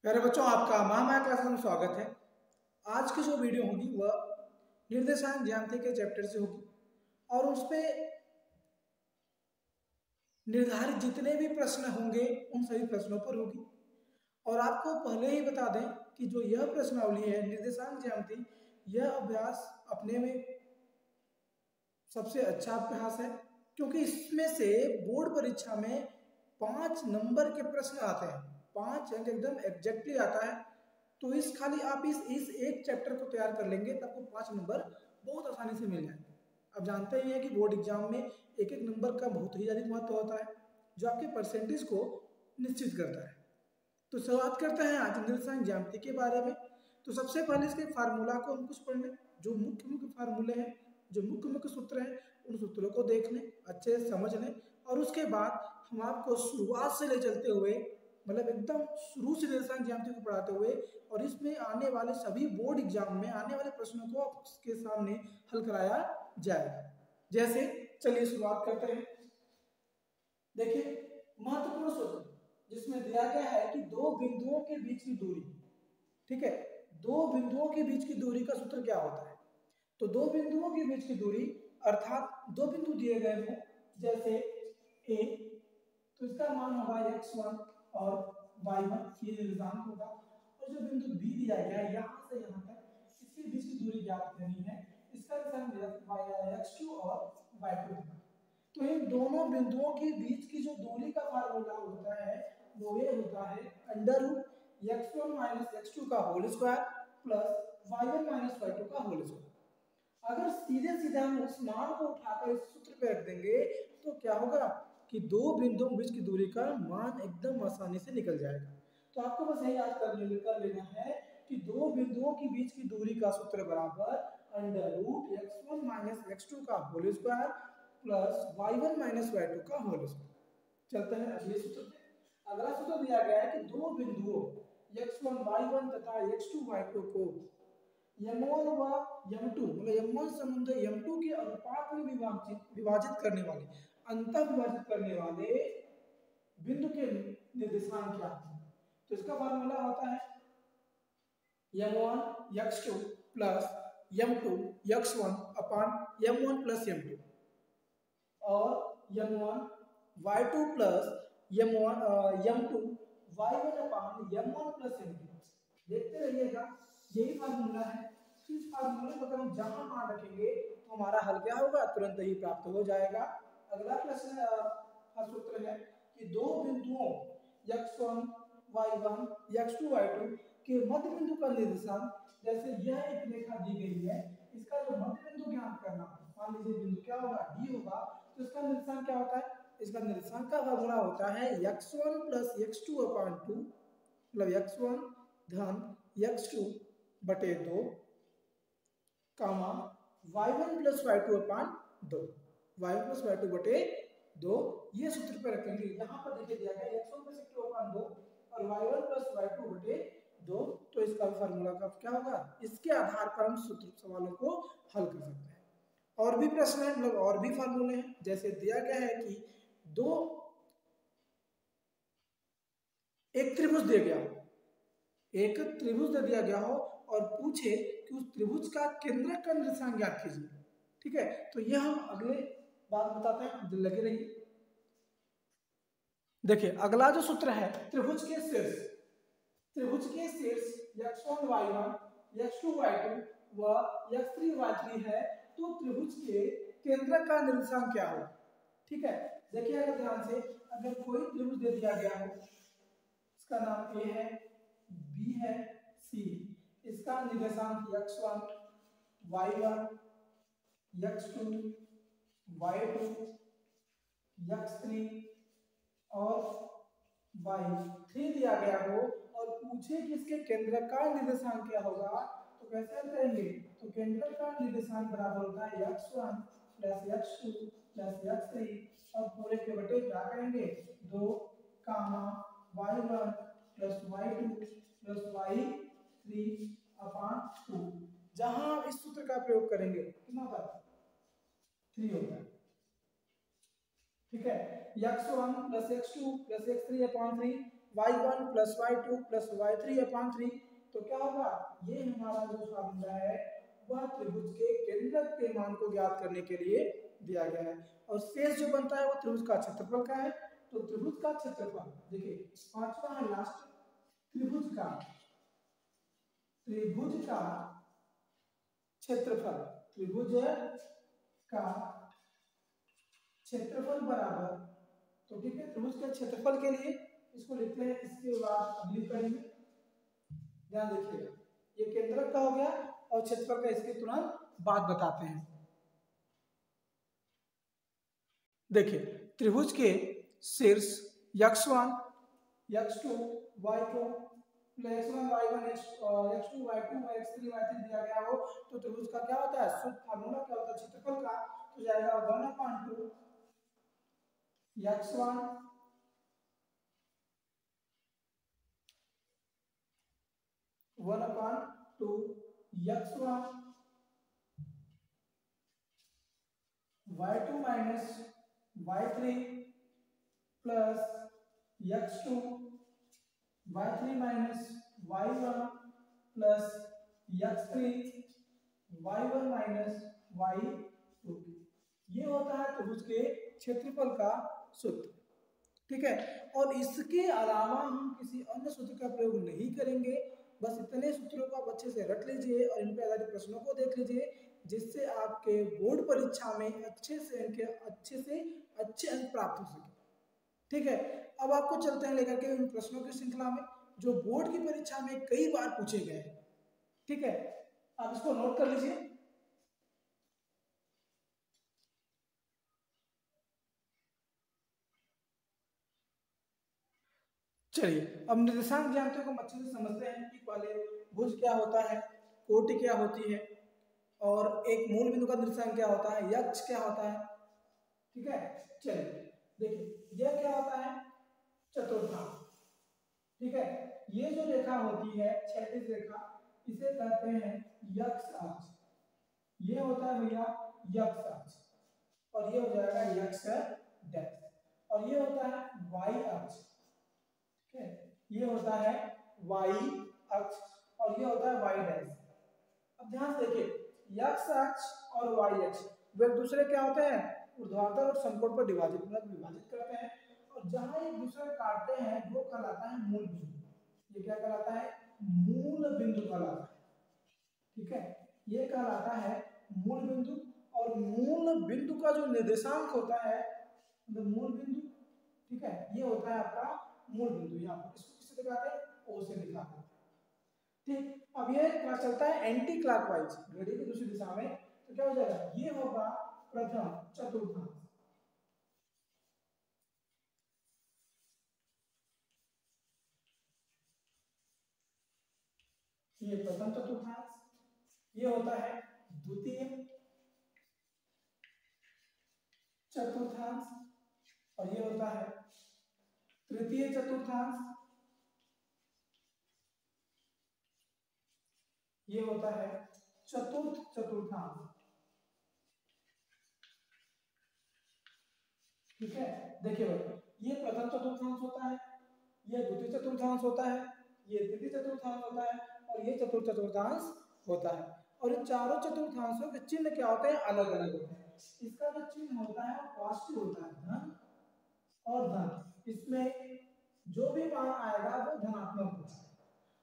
प्यारे बच्चों, आपका महामाया क्लासेस में स्वागत है। आज की जो वीडियो होगी वह निर्देशांक ज्यामिति के चैप्टर से होगी और उस पे निर्धारित जितने भी प्रश्न होंगे उन सभी प्रश्नों पर होगी। और आपको पहले ही बता दें कि जो यह प्रश्नावली है निर्देशांक ज्यामिति, यह अभ्यास अपने में सबसे अच्छा अभ्यास है, क्योंकि इसमें से बोर्ड परीक्षा में 5 नंबर के प्रश्न आते हैं। 5 अंक एकदम एग्जैक्टली आता है। तो इस खाली आप इस एक चैप्टर को तैयार कर लेंगे तो आपको 5 नंबर बहुत आसानी से मिल जाएंगे। अब जानते ही हैं कि बोर्ड एग्जाम में एक एक नंबर का बहुत ही अधिक महत्व होता है, जो आपके परसेंटेज को निश्चित करता है। तो शुरुआत करते हैं आज निर्देशांक ज्यामिति के बारे में। तो सबसे पहले इसके फार्मूला को हम कुछ पढ़ लें। जो मुख्य मुख्य फार्मूले हैं, जो मुख्य मुख्य सूत्र हैं, उन सूत्रों को देख लें, अच्छे से समझ लें। और उसके बाद हम आपको शुरुआत से ले चलते हुए, मतलब एकदम शुरू से निर्देशांक ज्यामिति को पढ़ाते हुए और इसमें आने वाले सभी बोर्ड एग्जाम में आने वाले प्रश्नों को आपके सामने हल कराया जाएगा। जैसे चलिए शुरुआत करते हैं। देखिए, महत्वपूर्ण सूत्र जिसमें दिया गया है कि दो बिंदुओं के बीच की दूरी, ठीक है, दो बिंदुओं के बीच की दूरी का सूत्र क्या होता है। तो दो बिंदुओं के बीच की दूरी अर्थात दो बिंदु दिए गए हैं, जैसे ए, तो इसका मान होगा x1 और y1, ये निर्देशांक होगा। और जो बिंदु बी दिया गया है यहाँ से यहाँ तक, इसके बीच की दूरी ज्ञात करनी है। इसका निर्देशांक x2 और y2 होगा। तो इन दोनों बिंदुओं के बीच की जो दूरी का फार्मूला होता है वो ये होता है √x1 - x2 का whole square plus y1 - y2 का होल स्क्वायर। अगर सीधे सीधे हम उस मान को उठाकर इस सूत्र पे रख देंगे तो क्या होगा कि दो बिंदुओं के बीच की दूरी का मान एकदम आसानी से निकल जाएगा। तो आपको बस यही याद कर लेना है कि दो बिंदुओं के बीच की दूरी का सूत्र बराबर √x1 - x2 का whole square plus y1 - y2 का होल स्क्वायर। चलते हैं अगले सूत्र पे। अगला सूत्र दिया गया है कि दो बिंदुओं x1 y1 तथा x2 y2 को m1 व m2 मतलब m1 संबंध m2 के अनुपात में विभाजित करने वाले, अंतः विभाजित करने वाले बिंदु के निर्देशांक क्या है। तो इसका फार्मूला होता है m1 x2 plus m2 x1 अपान m1 प्लस m2 और m1 y2 plus m1 m2 y1 अपान m1 प्लस m2। देखते रहिएगा, यही फार्मूला है। इस फार्मूले को अगर हम जहां मान रखेंगे तो हमारा हल क्या होगा, तुरंत ही प्राप्त हो जाएगा। अगला प्रश्न का सूत्र है कि दो बिंदुओं x1 y1 x2 y2 के मध्य बिंदु का निर्देशांक, जैसे यह एक रेखा दी गई है, इसका जो मध्य बिंदु ज्ञात करना, मान लीजिए बिंदु क्या होगा, डी होगा, तो इसका निर्देशांक क्या होता है। इसका निर्देशांक का फार्मूला होता है x1 प्लस x2 अपान 2, मतलब x1 धन x2 बटे 2 कामा y1 प्लस y2 अपान 2, y1 प्लस y2 बटे 2, ये सूत्र पे रखेंगे। यहाँ पर देखिए दिया गया x1 प्लस x2 अपान 2 और y1 प्लस y2 बटे 2, तो इसका फार्मूला का क्या होगा। इसके आधार पर हम सूत्र सवालों को हल कर सकते हैं। और भी प्रश्न है, मतलब और भी फार्मूले हैं। जैसे दिया गया है कि एक त्रिभुज दे गया हो, एक त्रिभुज दे दिया गया हो और पूछे कि उस त्रिभुज का केंद्र का निर्देशांक ज्ञात कीजिए, ठीक है। तो यह हम अगले बात बताते हैं, लगे रहिए। देखिए, अगला जो सूत्र है त्रिभुज के शीर्ष, x1 y1 x2 y2 व x3 y3 है, तो त्रिभुज के केंद्र का निर्देशांक क्या होगा, ठीक है। देखिए अगर ध्यान से, अगर कोई त्रिभुज दे दिया गया हो, इसका नाम A है, B है, C, इसका निर्देशांक x1 y1 x2 y2 x3 और y3 दिया गया हो और पूछे कि इसके केंद्र का निर्देशांक क्या होगा, तो कैसे हम करेंगे। तो केंद्र का निर्देशांक बराबर होता है x1 plus x2 plus x3 और पूरे के बटे क्या करेंगे 2 कामा y1 plus y2 plus y3 अपान 2। जहां इस सूत्र का प्रयोग करेंगे कितना होता है, 3 होता है, ठीक है। x1 plus x2 plus x3 अपान 3, y1 plus y2 plus y3 upon 3, तो क्या होगा, ये हमारा जो फार्मूला है वह त्रिभुज के केंद्रक के मान को ज्ञात करने के लिए दिया गया है। और शेष जो बनता है वो त्रिभुज का क्षेत्रफल का है। तो त्रिभुज का क्षेत्रफल देखिए, पांचवा है लास्ट, त्रिभुज का क्षेत्रफल, त्रिभुज का क्षेत्रफल बराबर, तो ठीक है, त्रिभुज के क्षेत्रफल के लिए इसको लिखते हैं, इसके बाद अगली कड़ी में ध्यान देखिएगा, ये केंद्रक का हो गया और क्षेत्रफल का इसके तुरंत बाद बताते हैं। देखिए त्रिभुज के शीर्ष x1 x2 y2 x1 y1 x2 y2 x3 y3 दिया गया हो, तो त्रिभुज का क्या होता है, शुद्ध फार्मूला क्या होता है क्षेत्रफल का, तो जाएगा 1/2 x1 1/2 x1 y2 minus y3 plus x2 y3 minus y1 plus x3 y1 minus y2, ये होता है त्रिभुज के क्षेत्रफल का सूत्र। ठीक है, और इसके अलावा हम किसी अन्य सूत्र का प्रयोग नहीं करेंगे, बस इतने सूत्रों को आप अच्छे से रट लीजिए और इन पर आधारित प्रश्नों को देख लीजिए, जिससे आपके बोर्ड परीक्षा में अच्छे अच्छे अंक प्राप्त हो सके। ठीक है, अब आपको चलते हैं लेकर के उन प्रश्नों की श्रृंखला में जो बोर्ड की परीक्षा में कई बार पूछे गए हैं। ठीक है, आप इसको नोट कर लीजिए। चलिए अब निर्देशांक ज्यामिति को हम अच्छे से समझते हैं कि पहले भुज क्या होता है, कोटि क्या होती है, और एक मूल बिंदु का निर्देशांक क्या होता है, यक्ष क्या होता है। ठीक है, चलिए देखिए यह क्या होता है, चतुर्थांश। ठीक है, ये जो रेखा होती है क्षैतिज रेखा, इसे कहते हैं यक्ष अक्ष, ये होता है भैया यक्ष अक्ष, और ये हो जाएगा यक्ष डैश, और ये होता है वाई अक्ष। ठीक है, ये होता है वाई अक्ष और ये होता है वाई डैश। अब ध्यान से देखिए, यक्ष अक्ष और वाई अक्ष वे एक दूसरे क्या होते हैं, ऊर्ध्वाधर और समकोण पर विभाजित करते हैं, और जहां एक दूसरे काटते हैं वो कहलाता है मूल बिंदु। ये क्या कहलाता है, मूल बिंदु कहलाता है। ठीक है, ये कहलाता है मूल बिंदु, और मूल बिंदु का जो निर्देशांक होता है, मतलब मूल बिंदु, ठीक है, ये होता है आपका मूल बिंदु। यहाँ पर इसको किससे दिखाते हैं, ओ से दिखाते हैं। ठीक, अब ये क्या चलता है एंटी क्लॉकवाइज, घड़ी की दूसरी दिशा में, तो क्या हो जाएगा, ये होगा प्रथम चतुर्थांश, ये प्रथम चतुर्थांश, ये होता है द्वितीय चतुर्थांश, और ये होता है तृतीय चतुर्थांश, ये होता है चतुर्थ चतुर्थांश। ठीक है, देखिए भाई, ये प्रथम चतुर्थांश होता है, ये द्वितीय चतुर्थांश होता है, ये तृतीय चतुर्थांश होता है, और ये चतुर्थ चतुर्थांश होता है। और ये चारों चतुर्थांशों के चिन्ह क्या होते हैं, अलग अलग होते हैं। इसका जो चिन्ह होता है वो पॉजिटिव होता है, धन और धन, इसमें जो भी मान आएगा वो धनात्मक होता है,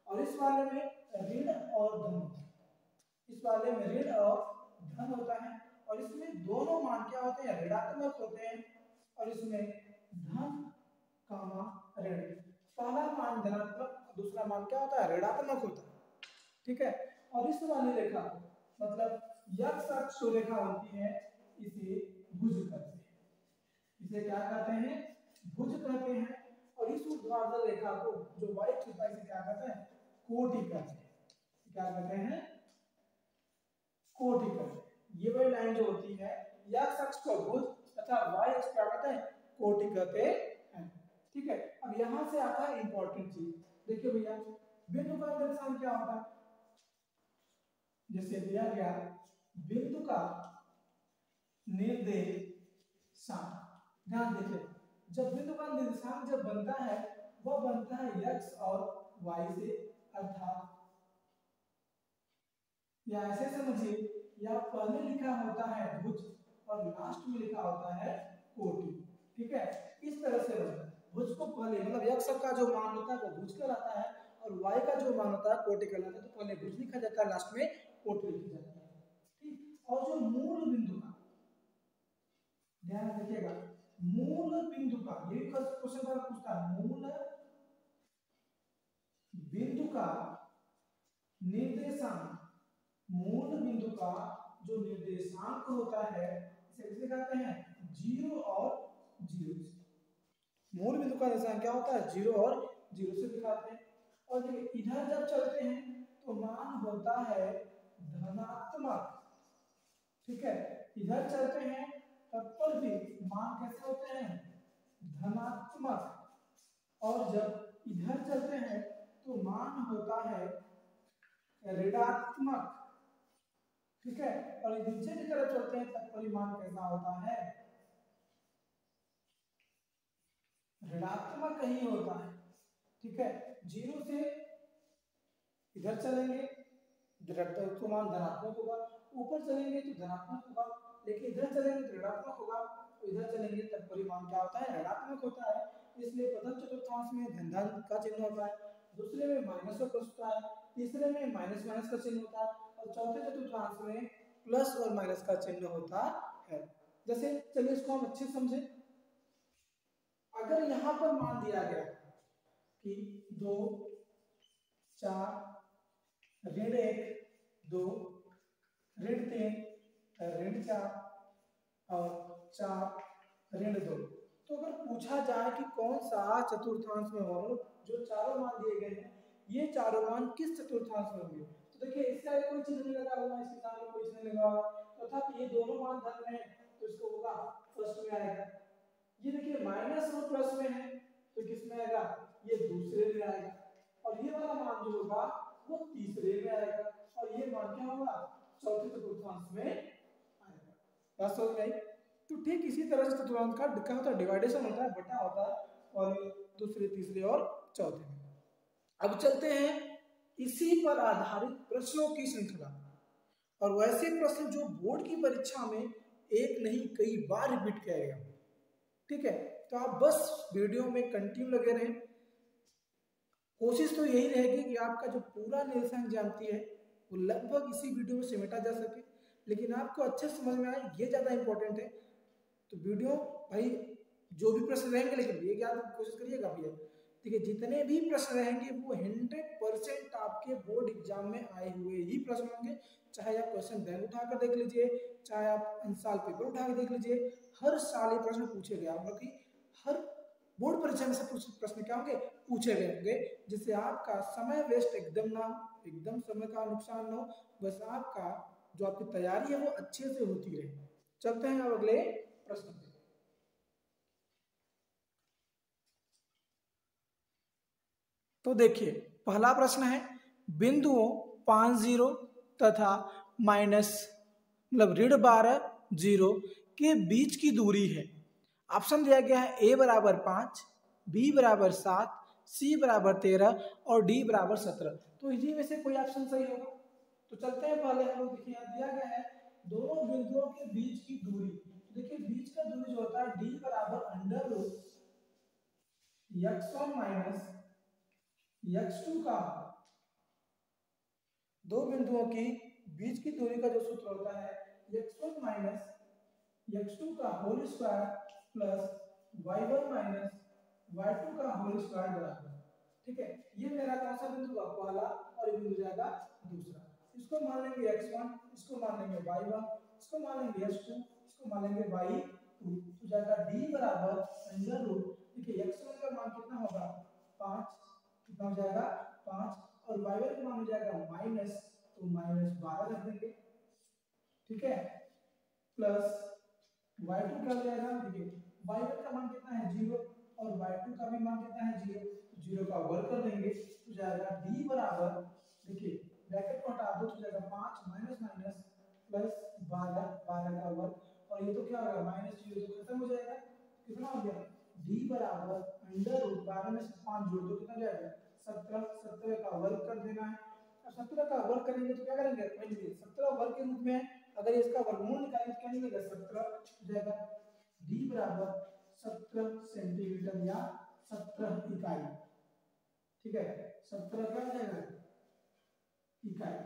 और इस वाले में ऋण और धन होता है, इस वाले में ऋण और धन होता है, और इसमें दोनों मान क्या होते हैं, ऋणात्मक होते हैं, और इसमें धन कामा ऋण, पहला मान धनात्मक, दूसरा मान क्या होता है, ऋणात्मक होता है। ठीक है, और इस वाली रेखा मतलब यक्ष अक्ष जो रेखा होती है इसे भुज कहते हैं, इसे क्या कहते हैं, भुज कहते हैं। और इस ऊर्ध्वाधर रेखा को जो वाई खींचता है इसे क्या कहते हैं, कोटि कहते हैं। क्या कहते हैं, कोटि कहते हैं। ये वाली लाइन जो होती है यक्ष अक्ष को भुज तथा वाई अक्ष क्या कहते हैं, कोटि कहते हैं। ठीक है, अब यहां से आता है इंपॉर्टेंट चीज, देखिए भैया बिंदु का निर्देशांक क्या होता है, जैसे दिया गया बिंदु का निर्देशांक, ध्यान देखिए, जब बिंदु का निर्देशांक जब बनता है वह बनता है x और y से, अर्थात या ऐसे समझिए, या पहले लिखा होता है भुज और लास्ट में लिखा होता है कोटि। ठीक है, इस तरह से बनता है। भुज को पहले मतलब x का जो मान होता है वो भुज कहलाता है और y का जो मान होता है कोटि कहलाता है। तो पहले भुज लिखा जाता है, लास्ट में कोटि लिखी जाती है। ठीक, और जो मूल बिंदु का ध्यान रखिएगा, मूल बिंदु का, ये क्वेश्चन पर पूछता है, मूल बिंदु का निर्देशांक, मूल बिंदु का जो निर्देशांक होता है इसे कैसे कहते हैं, 0 और 0 से। मूल बिंदु का निर्देशांक क्या होता है, 0 और 0 से दिखाते हैं। और देखिए इधर जब चलते हैं तो मान होता है धनात्मक। ठीक है, इधर चलते हैं तब पर भी मान कैसे होते हैं, धनात्मक। और जब इधर चलते हैं तो मान होता है ऋणात्मक। ठीक है, और नीचे की तरफ चलते हैं तब परिमाण कैसा होता है, ऋणात्मक ही होता है। ठीक है, 0 से इधर चलेंगे तो मान धनात्मक होगा, ऊपर चलेंगे तो धनात्मक होगा, लेकिन इधर चलेंगे तो ऋणात्मक होगा, तो इधर चलेंगे तब परिमाण क्या होता है, ऋणात्मक होता है। इसलिए प्रथम चतुर्थांश में धन का चिन्ह होता है, दूसरे में माइनस का प्लस होता है, तीसरे में माइनस माइनस का चिन्ह होता है, और चौथे चतुर्थांश में प्लस और माइनस का चिन्ह होता है। जैसे चलिए इसको हम अच्छे समझे। अगर यहाँ पर मान दिया गया कि 2 4 ऋण 1 2 ऋण 3 ऋण 4 और 4 ऋण 2, तो अगर पूछा जाए कि कौन सा चतुर्थांश में होगा, जो चारों मान दिए गए हैं ये चारों मान किस चतुर्थांश में होंगे, तो देखिए इसका कोई चिन्ह नहीं लगा हुआ है, इसके सामने कोई चिन्ह लगा हुआ है, तथा ये दोनों मान धन में है तो इसको होगा फर्स्ट में आएगा। ये देखिए माइनस और प्लस में है तो किस में आएगा, ये दूसरे में आएगा। और ये वाला मान जो होगा वो तीसरे में आएगा, और ये मान क्या होगा, चौथे चतुर्थांश में आएगा। बात समझ में आई? तो ठीक इसी तरह से चतुर्थांश का क्या होता है, डिवाइडेशन होता है, बटा होता है, और दूसरे तीसरे और चौथे में। अब चलते हैं इसी पर आधारित प्रश्नों की श्रृंखला, और वैसे प्रश्न जो बोर्ड की परीक्षा में एक नहीं कई बार रिपीट किया गया। ठीक है, तो आप बस वीडियो में कंटिन्यू लगे रहें। कोशिश तो यही रहेगी कि आपका जो पूरा निर्देशांक ज्यामिति है वो लगभग इसी वीडियो में समेटा जा सके, लेकिन आपको अच्छे समझ में आए ये ज़्यादा इंपॉर्टेंट है। तो वीडियो भाई जो भी प्रश्न रहेंगे, लेकिन ये याद कोशिश करिएगा भैया, ठीक है, जितने भी प्रश्न रहेंगे वो 100% आपके बोर्ड एग्जाम में आए हुए ही प्रश्न होंगे। चाहे आप क्वेश्चन बैंक उठाकर देख लीजिए, चाहे आप साल पेपर उठाकर देख लीजिए, हर साल ये प्रश्न पूछे गए, मतलब कि हर बोर्ड परीक्षा में से प्रश्न क्या होंगे, पूछे गए होंगे, जिससे आपका समय वेस्ट एकदम ना हो, एकदम समय का नुकसान ना हो, बस आपका जो आपकी तैयारी है वो अच्छे से होती रहे। चलते हैं अब अगले प्रश्न पे। तो देखिए पहला प्रश्न है, बिंदुओं 50 तथा माइनस मतलब ऋण 12 0 के बीच की दूरी है। ऑप्शन दिया गया है ए बराबर 5, बी बराबर 7, सी बराबर 13 और डी बराबर 17। तो इसी में से कोई ऑप्शन सही होगा। तो चलते हैं पहले हम लोग, देखिए यहाँ दिया गया है दोनों बिंदुओं के बीच की दूरी। देखिए बीच का दूरी जो होता है डी बराबर under root x1 minus x2 का, दो बिंदुओं की बीच की दूरी का जो सूत्र होता है x1 माइनस x2 का whole square plus y1 minus y2 का होल स्क्वायर बराबर। ठीक है, ये मेरा कौन सा बिंदु हुआ, पहला, और ये बिंदु जाएगा दूसरा। इसको मान लेंगे x1, इसको मान लेंगे y1, इसको मान लेंगे x2, इसको मान लेंगे y2, तो जाएगा d बराबर अंडर रूट। देखिए x1 का मान कितना होगा 5, कितना हो जाएगा 5, और y1 का मान हो जाएगा माइनस, तो माइनस 12 रख देंगे। ठीक है, प्लस y2 क्या हो जाएगा, देखिए y1 का मान कितना है 0 और y2 का भी मान कितना है 0, तो 0 का वर्ग कर देंगे तो जाएगा d बराबर, देखिए ब्रैकेट को हटा दो तो जाएगा 5 माइनस माइनस प्लस 12, 12 का वर्ग, और ये तो क्या होगा माइनस 0 तो खत्म हो जाएगा, कितना हो गया डी बराबर अंडर रूट 12 में से 5 जोड़ दो कितना जाएगा 17। 17 का वर्ग कर देना है। अब 17 का वर्ग करेंगे तो क्या करेंगे, 17 वर्ग के रूप में है, अगर इसका वर्गमूल निकालेंगे तो क्या निकलेगा 17 हो जाएगा। डी बराबर 17 सेंटीमीटर या 17 इकाई। ठीक है, 17 क्या हो जाएगा इकाई,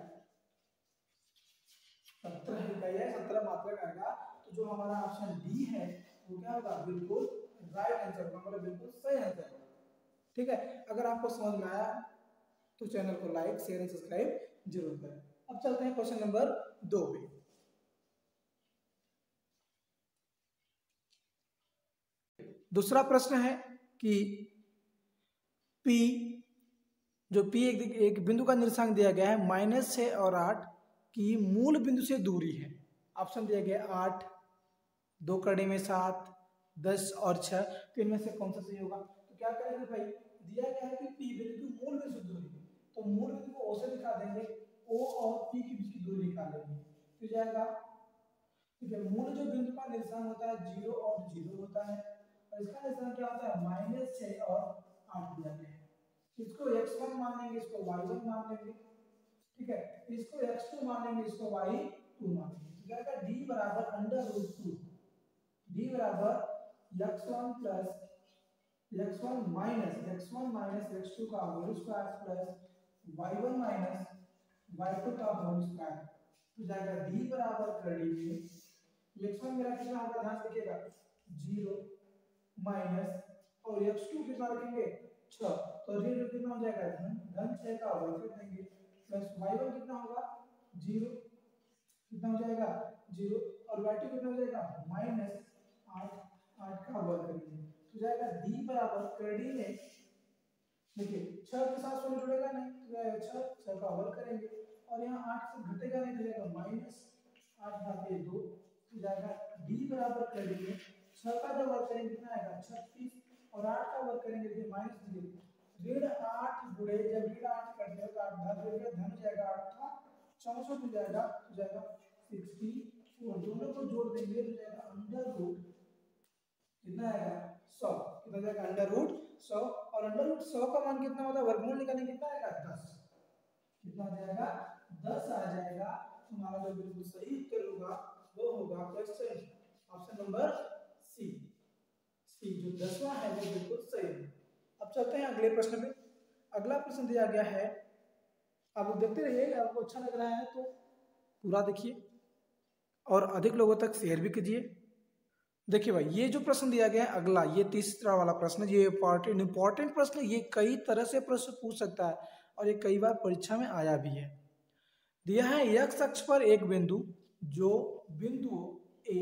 17 इकाई है, 17 मात्रक आएगा। तो जो हमारा ऑप्शन डी है वो क्या होगा, बिल्कुल राइट आंसर होगा, मतलब बिल्कुल सही आंसर होगा। ठीक है, अगर आपको समझ में आया तो चैनल को लाइक शेयर एंड सब्सक्राइब जरूर करें। अब चलते हैं क्वेश्चन नंबर 2 पे। दूसरा प्रश्न है कि P, जो P एक बिंदु का निर्देशांक दिया गया है -6 और 8 की मूल बिंदु से दूरी है। ऑप्शन दिया गया 8, 2 कड़ी में 7, 10 और 6, तो इनमें से कौन सा सही होगा। तो क्या करेंगे भाई, दिया गया है कि P बिंदु की मूल बिंदु से दूरी, तो मूल बिंदु को O से दिखा देंगे, O और P के बीच की दूरी निकाल लेंगे तो जाएगा। ठीक है, मूल जो बिंदु का निर्देशांक होता है 0 और 0 होता है, और इसका निर्देशांक क्या होता है -6 और 8 दिया गया है। इसको x1 मान लेंगे, इसको y1 मान लेंगे। ठीक है, इसको x2 मान लेंगे, इसको y2 मान लेंगे। तो क्या होगा, d बराबर √2, d बराबर x1 plus x1 minus x2 का whole square plus y1 minus y2 का होल स्क्वायर, तो जाएगा d बराबर कर लीजिए x1 मेरा कितना होगा, ध्यान से देखिएगा 0 माइनस और x2 कितना रखेंगे 6, तो ऋण कितना हो जाएगा धन 6 का वर्ग कर देंगे, प्लस y1 कितना होगा 0, कितना हो जाएगा 0, और y2 कितना हो जाएगा -8 का वर्ग करेंगे, तो जाएगा d बराबर कर डी में देखिए 6 के साथ 16 जुड़ेगा नहीं, तो 6 का वर्ग करेंगे, और यहाँ 8 से घटेगा नहीं, मिलेगा -8/2, तो जाएगा d बराबर कर डी में 6 का जब वर्ग करेंगे कितना आएगा 36, और 8 का वर्ग करेंगे देखिए -3, ऋण 8 गुणे जब ऋण 8 करते हो तो 8 धन हो जाएगा 8 का 64 हो जाएगा, तो जाएगा 60, और दोनों को जोड़ देंगे तो जाएगा अंडर रूट कितना आएगा 100, कितना जाएगा अंडर रूट 100, और अंडर रूट 100 का मान कितना होता है, वर्गमूल निकालेंगे कितना आएगा 10, कितना आ जाएगा 10 आ जाएगा। हमारा जो बिल्कुल सही उत्तर होगा वो होगा क्वेश्चन ऑप्शन नंबर सी, जो 10वां है वो बिल्कुल सही है। अब चलते हैं अगले प्रश्न पे। अगला प्रश्न दिया गया है, आप देखते रहिए, आपको अच्छा लग रहा है तो पूरा देखिए और अधिक लोगों तक शेयर भी कीजिए। देखिए भाई, ये जो प्रश्न दिया गया है अगला, ये तीसरा वाला प्रश्न, ये इंपॉर्टेंट प्रश्न, ये कई तरह से प्रश्न पूछ सकता है और ये कई बार परीक्षा में आया भी है। दिया है x अक्ष पर एक बिंदु जो बिंदु A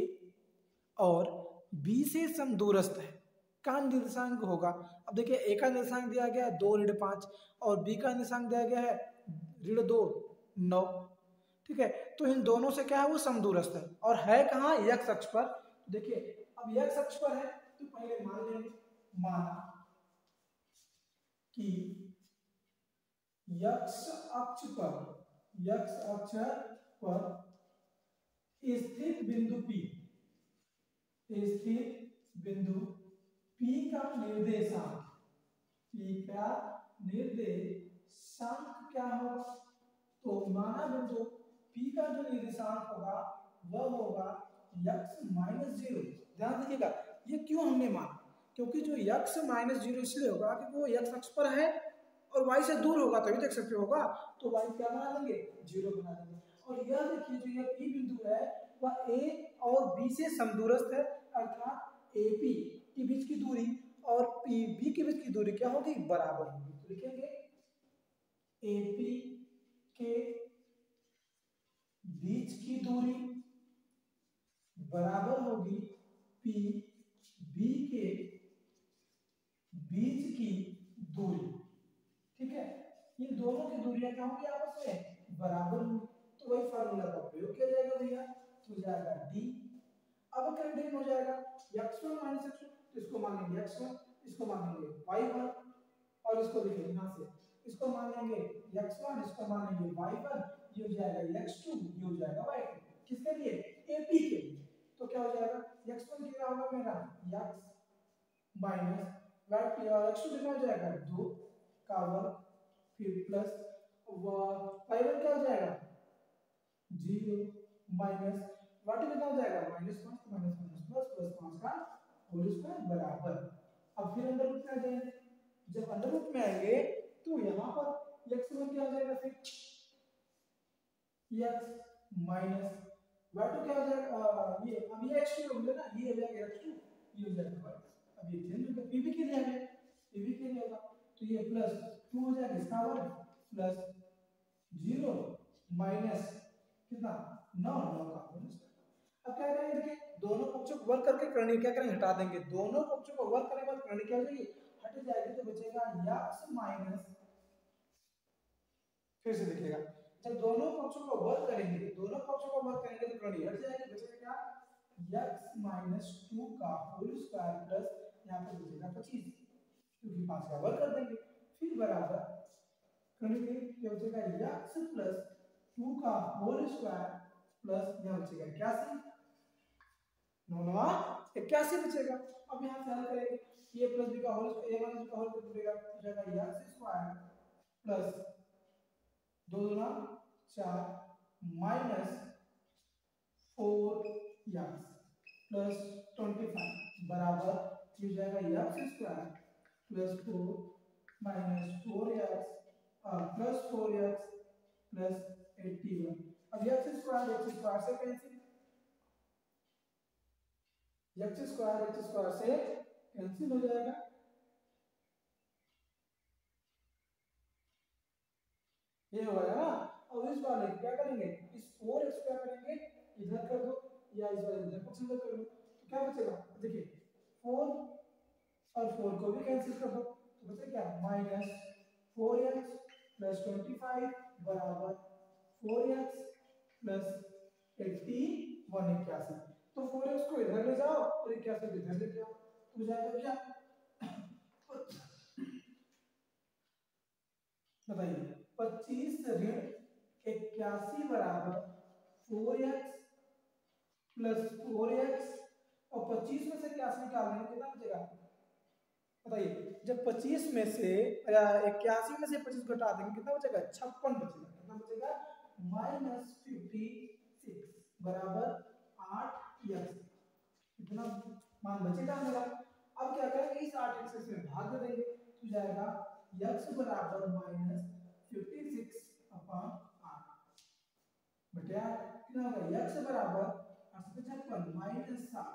और B से समदूरस्थ है का निर्देशांक होगा। अब देखिए A का निर्देशांक दिया गया है 2-5 और B का निर्देशांक दिया गया है -2 9। ठीक है, तो इन दोनों से क्या है वो समदूरस्थ है, और है कहाँ x अक्ष पर। देखिए अब x अक्ष पर है तो पहले मान लेंगे, माना कि x अक्ष पर स्थित बिंदु P का निर्देशांक क्या होगा। तो माना बिंदु P का जो निर्देशांक होगा वह होगा x-0। ध्यान रखिएगा, ये क्यों हमने माना, क्योंकि जो x-0 इसलिए होगा कि वो x अक्ष पर है और y से दूर होगा तभी देख सकते होगा, तो y क्या बना लेंगे 0 बना देंगे। और यह देखिए जो यह P बिंदु है वह A और B से समदूरस्थ है, अर्थात AP के बीच की दूरी और PB के बीच की दूरी क्या होगी बराबर होगी। तो लिखेंगे AP के बीच की दूरी बराबर होगी PB के बीच की दूरी। ठीक है, इन दोनों की दूरियां क्या होंगी आपस में बराबर होंगी, तो वही फार्मूला का प्रयोग किया जाएगा भैया, तो जाएगा D। अब कैंसिल हो जाएगा x1 - x2, तो इसको मान लेंगे x1, इसको मान लेंगे y1, और इसको देखिए यहां से इसको मान लेंगे x1, इसको मान लेंगे y1, ये हो जाएगा x2, ये हो जाएगा y2, किसके लिए AP के लिए। तो क्या हो जाएगा x1 कितना होगा मेरा x माइनस x2 कितना हो जाएगा 2 का वर्ग, फिर प्लस y1 क्या हो जाएगा 0 माइनस y2 कितना हो जाएगा -5 माइनस माइनस प्लस प्लस 5 का होल स्क्वायर बराबर। अब फिर अंदर रूट में आ जाएंगे, जब अंदर रूट में आएंगे तो यहाँ पर x1 क्या हो जाएगा फिर x माइनस y2 क्या हो जाएगा ये अब ये x2 हो गया ना, ये हो जाएगा x2, ये हो जाएगा y। अब ये चेंज हो गया, pb के लिए आ गया, pb के लिए होगा तो ये प्लस 2 हो जाएगा इसका वर्ग प्लस 0 माइनस कितना 9 का होल स्क्वायर। अब क्या करेंगे देखिए, दोनों पक्षों को वर्ग करके करनी क्या करेंगे हटा देंगे, दोनों पक्षों को वर्ग करने के बाद करनी क्या हो जाएगी हट जाएगी, तो बचेगा x माइनस, फिर से देखिएगा जब दोनों पक्षों को वर्ग करेंगे, दोनों पक्षों को वर्ग करेंगे तो करनी हट जाएगी, बचेगा क्या x माइनस 2 का होल स्क्वायर प्लस यहाँ पर बचेगा 25 क्योंकि 5 का वर्ग कर देंगे, फिर बराबर करेंगे क्या बचेगा x प्लस 2 का होल स्क्वायर प्लस यहाँ बचेगा 81 9 81 बचेगा। अब यहाँ से हल करेंगे a प्लस b का होल a माइनस b का होल बचेगा हो जाएगा x स्क्वायर प्लस 2 दूना 4 माइनस 4x प्लस 25 बराबर हो जाएगा x square plus 4 minus 4x plus 4x plus 81। अब x स्क्वायर से कैंसिल, x स्क्वायर से कैंसिल हो जाएगा, ये हो गया ना। अब इस वाले क्या करेंगे, इस 4x क्या करेंगे इधर कर दो या इस वाले इधर को इधर कर दो, तो क्या बचेगा देखिए 4 और 4 को भी कैंसिल कर दो तो बचेगा क्या माइनस 4x प्लस 25 बराबर 4x प्लस 81 तो 4x को इधर ले जाओ और 81 को इधर ले जाओ तो जाएगा क्या बताइए 25 ऋण 81 बराबर 4x प्लस 4x और 25 में से 81 निकाल देंगे कितना बचेगा बताइए, जब 25 में से 81 में से 25 घटा देंगे कितना बचेगा 56 बचेगा, कितना बचेगा -56 बराबर 8x, इतना मान बचेगा मेरा। अब क्या करेंगे इस 8x से भाग देंगे तो जाएगा x बराबर -56 अपॉन 8 बटा कितना होगा x बराबर 856 माइनस 7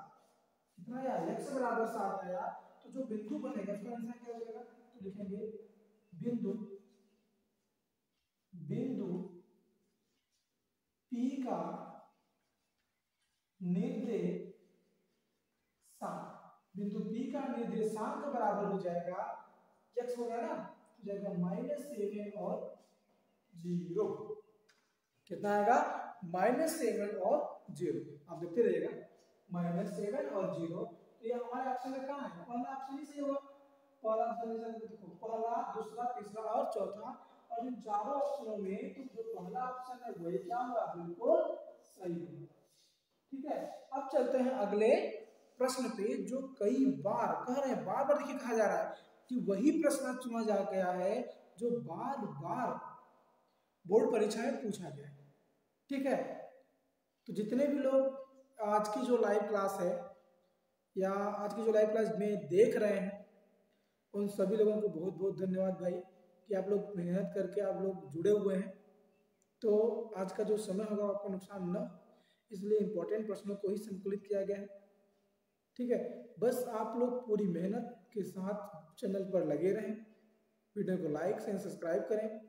कितना आया x बराबर 7 आया, तो जो बिंदु बनेगा उसका आंसर क्या हो जाएगा तो लिखेंगे बिंदु बिंदु P का निर्देशांक, बिंदु P का निर्देशांक बराबर हो जाएगा x हो गया ना तो जाएगा -7 और 0, कितना आएगा -7 और 0, आप देखते रहिएगा -7 और 0, तो ये हमारे ऑप्शन में कहां है पहला ऑप्शन ही सही होगा, पहला ऑप्शन देखो पहला दूसरा तीसरा और चौथा, और इन चारों ऑप्शनों में तो जो पहला ऑप्शन है वही क्या होगा बिल्कुल सही होगा। ठीक है, अब चलते हैं अगले प्रश्न पे जो कई बार कह रहे हैं, बार बार देखिए कहा जा रहा है कि वही प्रश्न चुना जा गया है जो बार बार बोर्ड परीक्षा में पूछा गया है। ठीक है, तो जितने भी लोग आज की जो लाइव क्लास है या आज की जो लाइव क्लास में देख रहे हैं उन सभी लोगों को बहुत बहुत धन्यवाद भाई कि आप लोग मेहनत करके आप लोग जुड़े हुए हैं। तो आज का जो समय होगा आपको नुकसान न, इसलिए इम्पोर्टेंट प्रश्नों को ही संकलित किया गया है। ठीक है, बस आप लोग पूरी मेहनत के साथ चैनल पर लगे रहें, वीडियो को लाइक एंड सब्सक्राइब करें,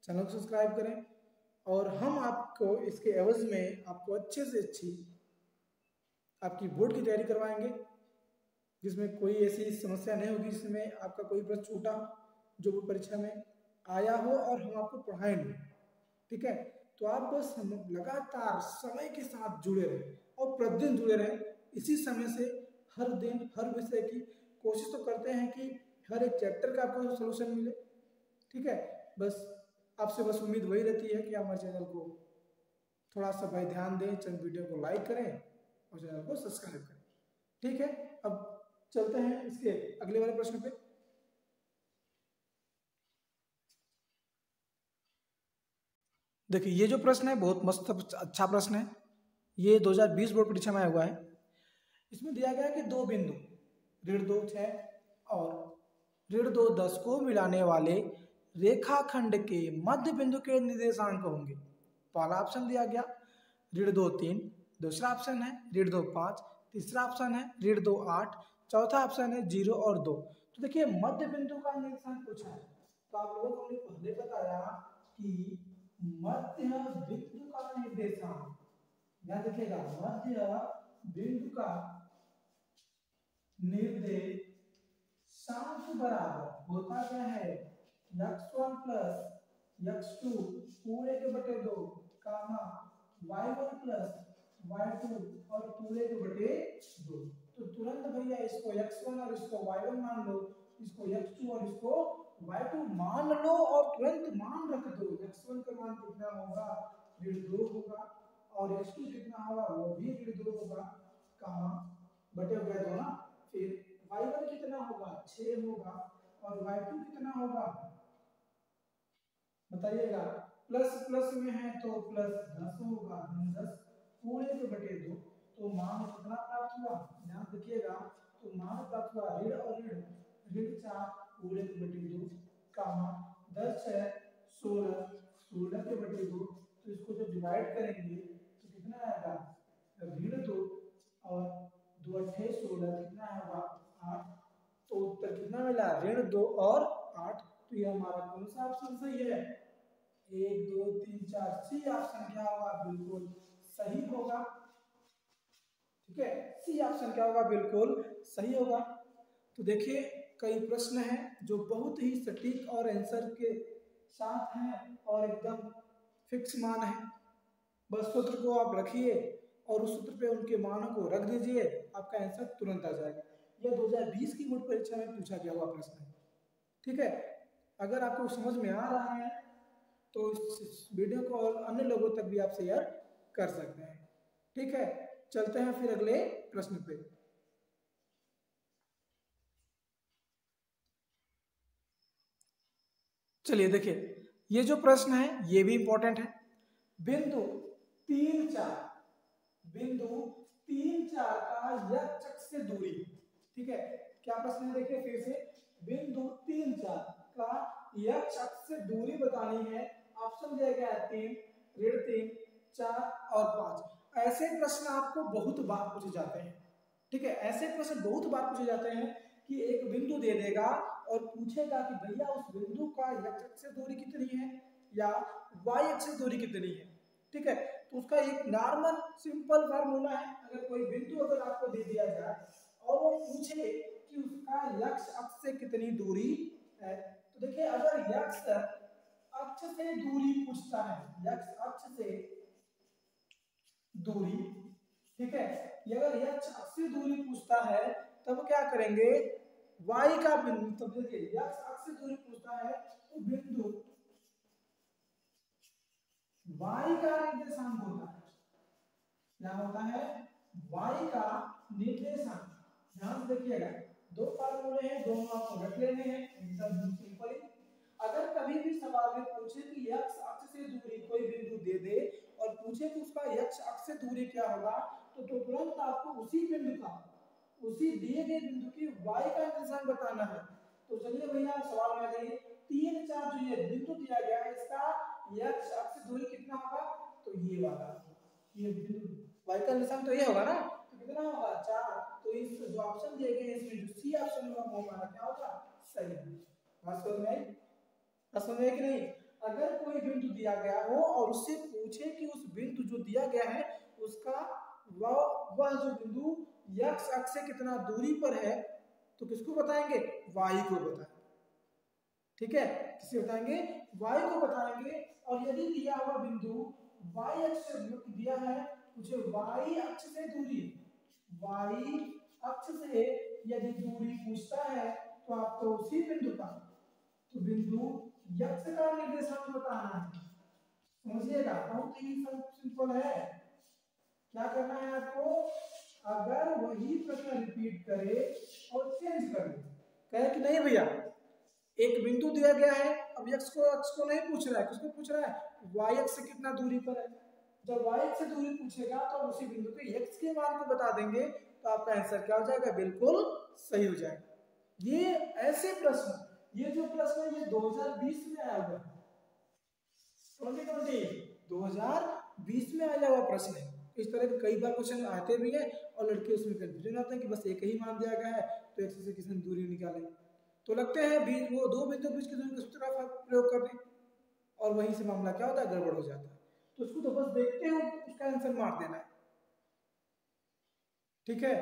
चैनल को सब्सक्राइब करें, और हम आपको इसके एवज में आपको अच्छे से अच्छी आपकी बोर्ड की तैयारी करवाएंगे जिसमें कोई ऐसी समस्या नहीं होगी जिसमें आपका कोई प्रश्न छूटा जो बोर्ड परीक्षा में आया हो और हम आपको पढ़ाएंगे। ठीक है, तो आप बस लगातार समय के साथ जुड़े रहें और प्रतिदिन जुड़े रहें, इसी समय से हर दिन हर विषय की कोशिश तो करते हैं कि हर एक चैप्टर का आपको सोल्यूशन मिले। ठीक है, बस आपसे बस उम्मीद वही रहती है कि आप हमारे चैनल को थोड़ा सा भाई ध्यान दें, चैनल वीडियो को लाइक करें और चैनल को सब्सक्राइब करें। ठीक है, अब चलते हैं इसके अगले वाले प्रश्न पे। देखिए ये जो प्रश्न है बहुत मस्त अच्छा प्रश्न है, ये 2020 बोर्ड परीक्षा में आया हुआ है। इसमें दिया गया है कि दो बिंदु ऋण 2 6 और ऋण 2 10 को मिलाने वाले रेखाखंड के मध्य बिंदु के निर्देशांक होंगे। पहला ऑप्शन दिया गया ऋण 2 3, दूसरा ऑप्शन है ऋण 2 5, तीसरा ऑप्शन है ऋण 2 8, चौथा ऑप्शन है 0 और 2। तो देखिए मध्य बिंदु का निर्देशांक पूछा है, तो आप लोगों को हमने पहले बताया कि मध्य बिंदु का निर्देशांक, याद रखिएगा मध्य बिंदु का निर्देशांक बराबर होता क्या है x1 प्लस x2 पूरे के बटे 2 कामा y1 प्लस y2 और पूरे के बटे 2। तो तुरंत भैया इसको x1 और इसको y1 मान लो, इसको x2 और इसको y2 मान लो और तुरंत मान रख दो। x1 का मान कितना होगा ऋण 2 होगा और x2 कितना होगा वो भी ऋण 2 होगा कामा बटे हो गया 2 ना, फिर y1 कितना होगा 6 होगा और y2 कितना होगा बताइएगा, प्लस प्लस में है तो प्लस 10 होगा, 10 पूरे के बटे 2। तो मान कितना प्राप्त हुआ ध्यान रखिएगा, तो मान प्राप्त हुआ ऋण और ऋण ऋण 4 पूरे के बटे 2 कामा 10 है 16 16 के बटे 2। तो इसको जब डिवाइड करेंगे तो कितना आएगा ऋण 2 और 2 अट्ठे 16 कितना होगा 8। तो उत्तर कितना मिला ऋण 2 और 8। तो ये हमारा कौन सा ऑप्शन सही है 1 2 3 4 सी ऑप्शन क्या होगा बिल्कुल सही होगा। ठीक है सी ऑप्शन क्या होगा बिल्कुल सही होगा। तो देखिए कई प्रश्न हैं जो बहुत ही सटीक और आंसर के साथ हैं और एकदम फिक्स मान है, बस सूत्र को आप रखिए और उस सूत्र पे उनके मानों को रख दीजिए, आपका आंसर तुरंत आ जाएगा। यह 2020 की बोर्ड परीक्षा में पूछा गया हुआ प्रश्न है। ठीक है अगर आपको समझ में आ रहा है तो इस वीडियो को और अन्य लोगों तक भी आप शेयर कर सकते हैं। ठीक है चलते हैं फिर अगले प्रश्न पे। चलिए देखिए ये जो प्रश्न है ये भी इंपॉर्टेंट है। बिंदु 3 4 बिंदु 3 4 का यक्ष अक्ष से दूरी। ठीक है क्या प्रश्न है देखिए फिर से, बिंदु 3 4 का यक्ष अक्ष से दूरी बतानी है। ऑप्शन दिया गया है 3 ऋण 3 4 और 5। ऐसे प्रश्न आपको बहुत बार पूछे जाते हैं। ठीक है ऐसे प्रश्न बहुत बार पूछे जाते हैं कि एक बिंदु दे देगा और पूछेगा कि भैया उस बिंदु का x अक्ष से दूरी कितनी है या y अक्ष से दूरी कितनी है। ठीक है तो उसका एक नॉर्मल सिंपल फार्मूला है, अगर कोई बिंदु अगर आपको दे दिया जाए और वो पूछे कि उसका x अक्ष से कितनी दूरी है, तो देखिए अगर x अक्ष से दूरी पूछता है, x अक्ष से दूरी, ठीक है ये अगर x अक्ष से दूरी पूछता है तब क्या करेंगे y का बिंदु, तब देखिए x अक्ष से दूरी पूछता है तो बिंदु y का निर्देशांक होता है, क्या होता है y का निर्देशांक। ध्यान से देखिएगा दो फार्मूले हैं दोनों आपको रख लेने हैं एकदम सिंपल। अगर कभी भी सवाल में पूछे कि x अक्ष से दूरी कोई बिंदु दे दे और पूछे कि उसका x अक्ष से दूरी क्या होगा तो तुरंत आपको उसी बिंदु का उसी दिए गए बिंदु की y का निर्देशांक बताना है। तो चलिए भैया सवाल में आ जाइए 3 4 जो ये बिंदु दिया गया है इसका x अक्ष दूरी कितना होगा, तो ये वाला ये बिंदु y का निर्देशांक तो ये होगा ना, तो कितना होगा 4। तो इस जो ऑप्शन दिए गए इसमें जो सी ऑप्शन होगा वो हमारा क्या होगा सही है। बात समझ में आई, बात समझ में कि नहीं। अगर कोई बिंदु दिया गया हो और उससे पूछे कि उस बिंदु जो दिया गया है उसका वह जो बिंदु x अक्ष से कितना दूरी पर है तो किसको बताएंगे y को बताएंगे। ठीक है किसे बताएंगे y को बताएंगे। और यदि दिया हुआ बिंदु y अक्ष से दिया है मुझे y अक्ष से दूरी, y अक्ष से यदि दूरी पूछता है तो आपको उसी बिंदु का तो बिंदु x का निर्देशांक बताना है। समझिएगा बहुत ही सिंपल है, क्या करना है आपको अगर वही प्रश्न रिपीट करे और चेंज कर दे, कहे कि नहीं भैया एक बिंदु दिया गया है, अब x को नहीं पूछ रहा है, किसको पूछ रहा है, y x से कितना दूरी पर है। जब y x से दूरी पूछेगा तो उसी बिंदु पे x के मान को बता देंगे, तो आपका आंसर क्या हो जाएगा, बिल्कुल सही हो जाएगा। ये ऐसे प्रश्न, ये जो प्रश्न है ये 2020 में आया हुआ है, 2020 में आया हुआ प्रश्न है। इस तरह के कई बार क्वेश्चन आते भी हैं और लड़के उसमें कंफ्यूजन आते हैं कि बस एक ही मान दिया गया है तो x से किसने दूरी निकाले, तो लगते हैं वो दो बिंदु बीच की दूरी का सूत्र का प्रयोग कर दें और वहीं से मामला क्या होता है, गड़बड़ हो जाता है। तो उसको तो बस देखते हो, उसका आंसर मार देना है। ठीक है,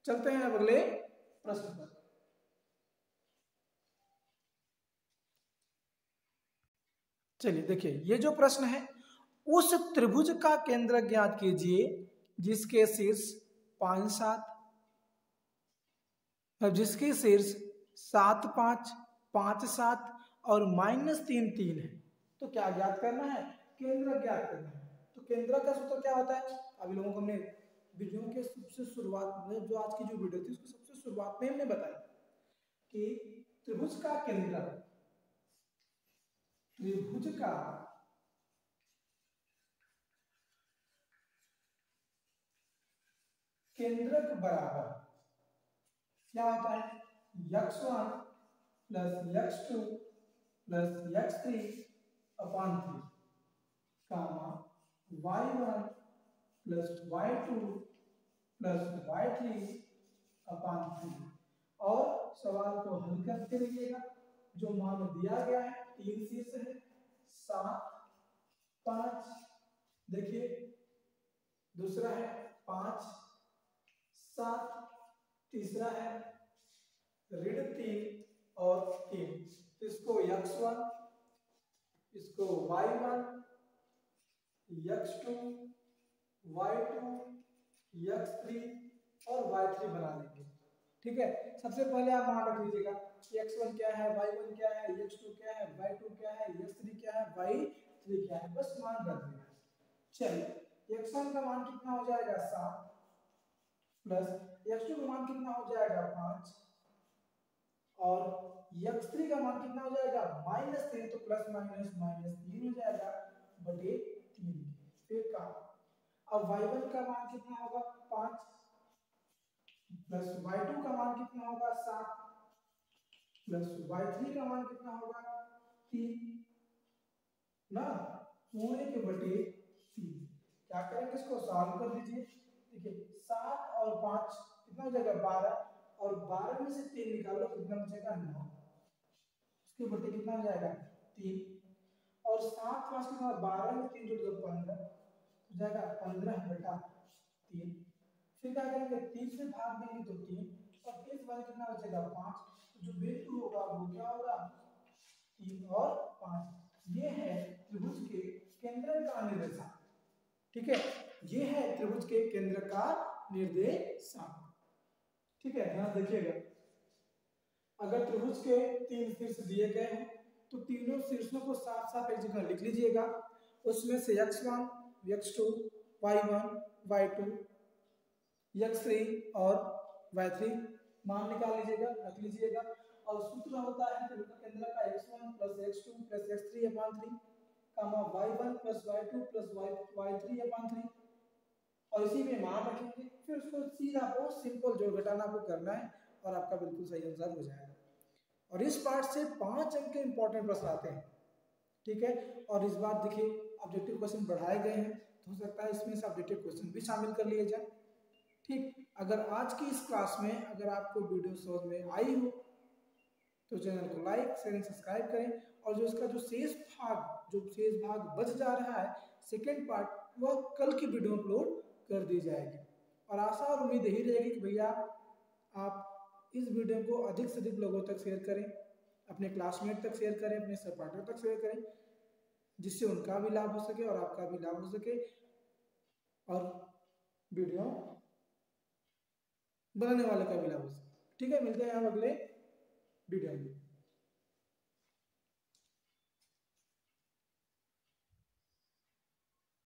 चलते हैं अब अगले प्रश्न पर। चलिए देखिए, ये जो प्रश्न है, उस त्रिभुज का केंद्र ज्ञात कीजिए जिसके शीर्ष 5 7, जिसके शीर्ष 7 5 5 7 और -3 3 है। तो क्या ज्ञात करना है, केंद्र ज्ञात करना है। तो केंद्र का सूत्र क्या होता है, अभी लोगों को हमने वीडियो के सबसे शुरुआत में, जो आज की जो वीडियो थी उसको सबसे शुरुआत में हमने बताया कि त्रिभुज का केंद्र, त्रिभुज का केंद्रक बराबर क्या होता है, x1 plus x2 plus x3 upon 3 कामा y1 plus y2 plus y3 upon 3। और सवाल को हल करते रहिएगा। जो मान दिया गया है 3 शीर्ष है, 7 5, देखिए दूसरा है 5 7, तीसरा है ऋण 3 और 3। इसको x1, इसको y1, x2, y2, x3 और y3 बना लेंगे। ठीक है, सबसे पहले आप मान रख लीजिएगा x1 क्या है, y1 क्या है, x2 क्या है, y2 क्या है, x3 क्या है, y3 क्या है, बस मान रख देना। चलिए x1 का मान कितना हो जाएगा 7 प्लस x2 का मान कितना हो जाएगा 5 और x3 का मान कितना हो जाएगा -3, तो प्लस माइनस -3 हो जाएगा बटे 3। फिर का अब y1 का मान कितना होगा 5 प्लस y2 का मान कितना होगा 7 प्लस y3 का मान कितना होगा 3 ना, पूरे के बटे 3। क्या करेंगे, इसको सॉल्व कर दीजिए। देखिए 7 और 5 कितना हो जाएगा 12, और 12 में से 3 निकालो कितना बचेगा 9, उसके बटे कितना हो जाएगा 3, और 7 5 कितना 12 में 3 जोड़ दो 15 हो जाएगा 15 बटा 3। फिर क्या करेंगे 3 से भाग देंगे तो 3, और 3 से भाग कितना बचेगा 5, तो जो बिंदु होगा वो क्या होगा 3 और 5। ये है त्रिभुज के केंद्र का निर्देशांक। ठीक है, ये है त्रिभुज के केंद्र का निर्देशांक। ठीक है, ध्यान देखिएगा, अगर त्रिभुज के 3 शीर्ष दिए गए हैं तो तीनों शीर्षों को साथ साथ एक जगह लिख लीजिएगा। उसमें से x1 x2 y1 y2 x3 और y3 मान निकाल लीजिएगा, रख लीजिएगा। और सूत्र होता है त्रिभुज केंद्र का x1 plus x2 plus x3 upon 3 कामा y1 plus y2 plus y3 upon 3, और इसी में मान रखेंगे। फिर उसको सीधा बहुत सिंपल जोड़ घटाना आपको करना है और आपका बिल्कुल सही आंसर हो जाएगा। और इस पार्ट से 5 अंक के इंपॉर्टेंट प्रश्न आते हैं। ठीक है, और इस बार देखिए ऑब्जेक्टिव क्वेश्चन बढ़ाए गए हैं, तो हो सकता है इसमें से ऑब्जेक्टिव क्वेश्चन भी शामिल कर लिए जाए। ठीक, अगर आज की इस क्लास में अगर आपको वीडियो समझ में आई हो तो चैनल को लाइक शेयर एंड सब्सक्राइब करें, और जो इसका जो शेष भाग बच जा रहा है सेकेंड पार्ट, वह कल की वीडियो अपलोड कर दी जाएगी। और आशा और उम्मीद यही रहेगी कि भैया आप इस वीडियो को अधिक से अधिक लोगों तक शेयर करें, अपने क्लासमेट तक शेयर करें, अपने सहपाठियों तक शेयर करें, जिससे उनका भी लाभ हो सके और आपका भी लाभ हो सके और वीडियो बनाने वाले का भी लाभ हो सके। ठीक है, मिलते हैं हम अगले वीडियो में।